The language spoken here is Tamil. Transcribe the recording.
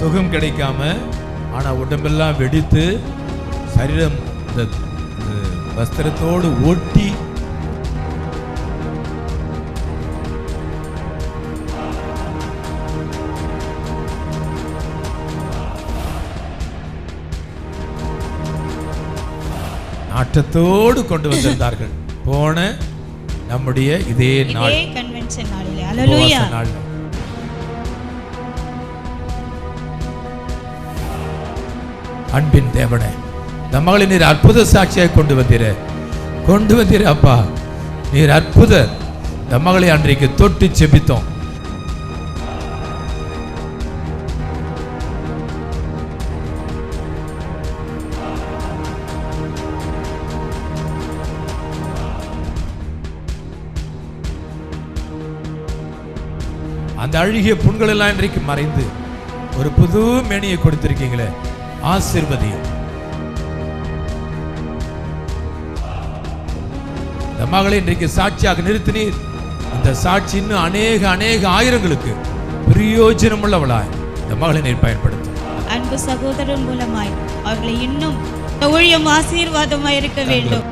சுகம் கிடைக்காம, ஆனா உடம்பெல்லாம் வெடித்து சரீரம் இந்த வஸ்திரத்தோடு ஒட்டி நாட்டத்தோடு கொண்டு வந்திருந்தார்கள். போன நம்முடைய இதே நாள் கன்வென்ஷன் நாளிலே. அல்லேலூயா. அன்பின் தேவனே, இந்த மகளை நீர் அற்புத சாட்சியாக கொண்டு வந்தீர அப்பா. நீர் அற்புத. இந்த மகளை அன்றைக்கு தொட்டு செபித்தோம். அந்த அழுகிய புண்கள் எல்லாம் இன்றைக்கு மறைந்து ஒரு புது மேனியை கொடுத்திருக்கீங்களே, ஆசீர்வதி. இந்த மகளை இன்றைக்கு சாட்சியாக நிறுத்தினீர். அந்த சாட்சி இன்னும் அநேக ஆயிரங்களுக்கு பிரயோஜனம் உள்ளவளாய் இந்த மகளை நீர் பயன்படுத்தும். அன்பு சகோதரன் மூலமாய் அவர்களை இன்னும் ஊழியம் ஆசீர்வாதமாய் இருக்க வேண்டும்.